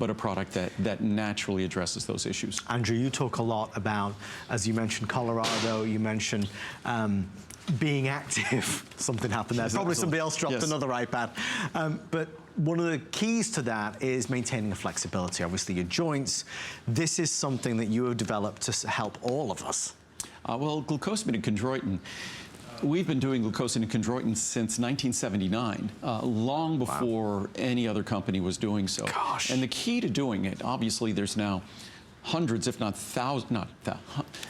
but a product that naturally addresses those issues. Andrew, you talk a lot about, as you mentioned, Colorado, you mentioned being active. Something happened there. Probably somebody else dropped another iPad. But one of the keys to that is maintaining a flexibility. Obviously, your joints. This is something that you have developed to help all of us. Well, glucosamine and chondroitin, we've been doing glucosamine and chondroitin since 1979, long before any other company was doing so. Gosh. And the key to doing it, obviously there's now hundreds, if not thousands,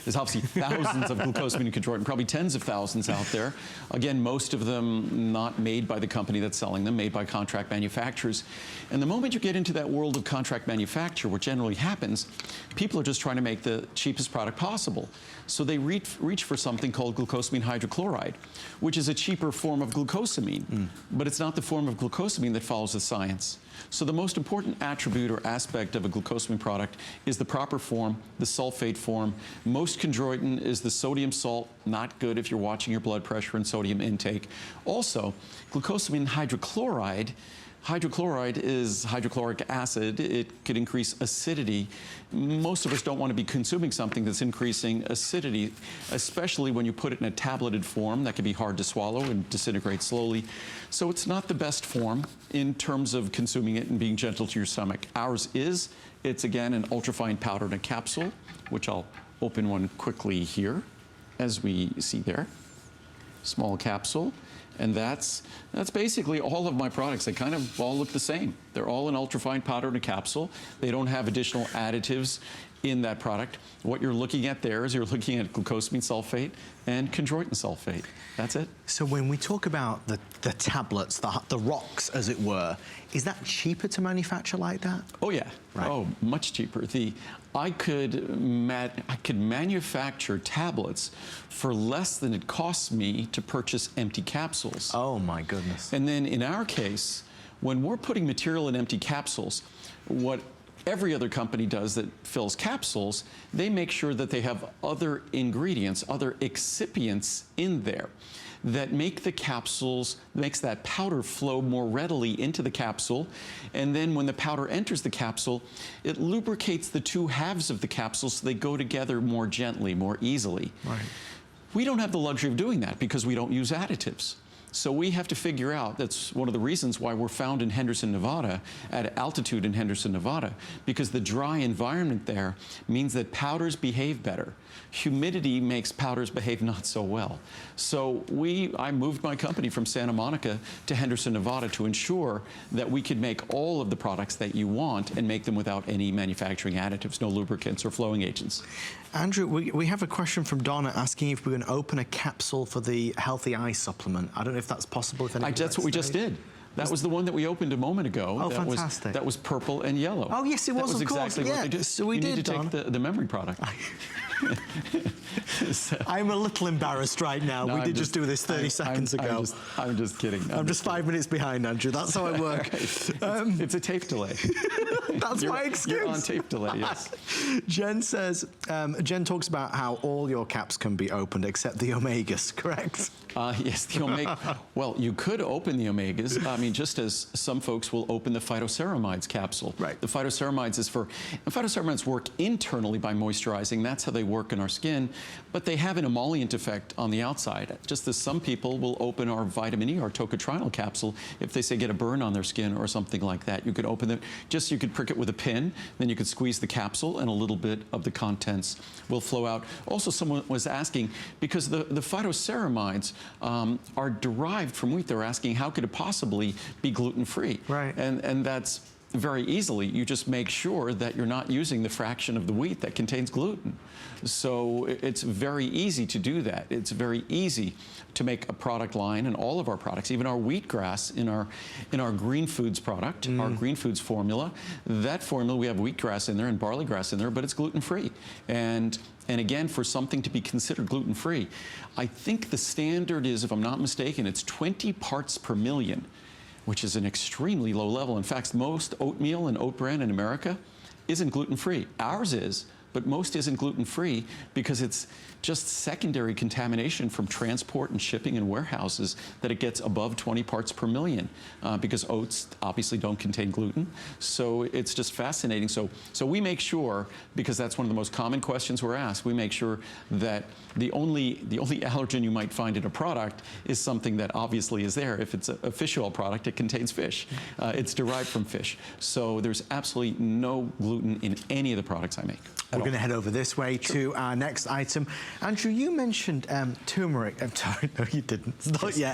there's obviously thousands of glucosamine and chondroitin, probably tens of thousands out there. Again, most of them not made by the company that's selling them, made by contract manufacturers. And the moment you get into that world of contract manufacture, what generally happens, people are just trying to make the cheapest product possible. So they reach for something called glucosamine hydrochloride, which is a cheaper form of glucosamine, but it's not the form of glucosamine that follows the science. So the most important attribute or aspect of a glucosamine product is the proper form, the sulfate form. Most chondroitin is the sodium salt, not good if you're watching your blood pressure and sodium intake. Also, glucosamine hydrochloride, hydrochloride is hydrochloric acid. It could increase acidity. Most of us don't want to be consuming something that's increasing acidity, especially when you put it in a tableted form. That can be hard to swallow and disintegrate slowly. So it's not the best form in terms of consuming it and being gentle to your stomach. Ours is. It's, again, an ultrafine powder in a capsule, which I'll open one quickly here, as we see there. Small capsule. And that's basically all of my products. They kind of all look the same. They're all an ultrafine powder in a capsule. They don't have additional additives in that product. What you're looking at there is you're looking at glucosamine sulfate and chondroitin sulfate. That's it. So when we talk about the tablets, the rocks, as it were, is that cheaper to manufacture like that? Oh yeah. Right. Oh, much cheaper. I could manufacture tablets for less than it costs me to purchase empty capsules. Oh my goodness. And then in our case, when we're putting material in empty capsules, what every other company does that fills capsules, they make sure that they have other ingredients, other excipients in there that make the capsules, makes that powder flow more readily into the capsule. And then when the powder enters the capsule, it lubricates the two halves of the capsule so they go together more gently, more easily. Right. We don't have the luxury of doing that because we don't use additives. So we have to figure out, that's one of the reasons why we're found in Henderson, Nevada, at altitude in Henderson, Nevada, because the dry environment there means that powders behave better. Humidity makes powders behave not so well. So I moved my company from Santa Monica to Henderson, Nevada to ensure that we could make all of the products that you want and make them without any manufacturing additives, no lubricants or flowing agents. Andrew, we have a question from Donna asking if we're going to open a capsule for the Healthy Eye supplement. I don't know if that's possible. That's what we just did. That was the one that we opened a moment ago. Oh, fantastic. That was purple and yellow. Oh, yes, it was, of course. Exactly what they did. So we need to take the memory product. So, I'm a little embarrassed right now. No, we did just do this 30 seconds ago. I'm just kidding. I'm just 5 minutes behind, Andrew. That's how I work. It's a tape delay. That's my excuse. You're on tape delay, yes. Jen says, Jen talks about how all your caps can be opened except the omegas, correct? Yes, the omega. Well, you could open the omegas. I mean, just as some folks will open the phytoceramides capsule. Right. The phytoceramides phytoceramides work internally by moisturizing. That's how they work in our skin, but they have an emollient effect on the outside. Just as some people will open our vitamin E, our tocotrienol capsule, if they say get a burn on their skin or something like that. You could open it, you could prick it with a pin, then you could squeeze the capsule and a little bit of the contents will flow out. Also, someone was asking, because the phytoceramides are derived from wheat, they're asking how could it possibly be gluten-free? Right. And that's very easily. You just make sure that you're not using the fraction of the wheat that contains gluten. So it's very easy to do that. It's very easy to make a product line, and all of our products, even our wheatgrass in our green foods product, our green foods formula, that formula, we have wheatgrass in there and barley grass in there, but it's gluten-free. And again, for something to be considered gluten-free, I think the standard is, if I'm not mistaken, it's 20 parts per million, which is an extremely low level. In fact, most oatmeal and oat bran in America isn't gluten-free. Ours is, but most isn't gluten-free because it's just secondary contamination from transport and shipping and warehouses that it gets above 20 parts per million because oats obviously don't contain gluten. So it's just fascinating. So we make sure, because that's one of the most common questions we're asked, we make sure that the only allergen you might find in a product is something that obviously is there. If it's a fish oil product, it contains fish. It's derived from fish. So there's absolutely no gluten in any of the products I make. We're going to head over this way to our next item. Andrew, you mentioned turmeric. I'm sorry, no, you didn't. Not yet.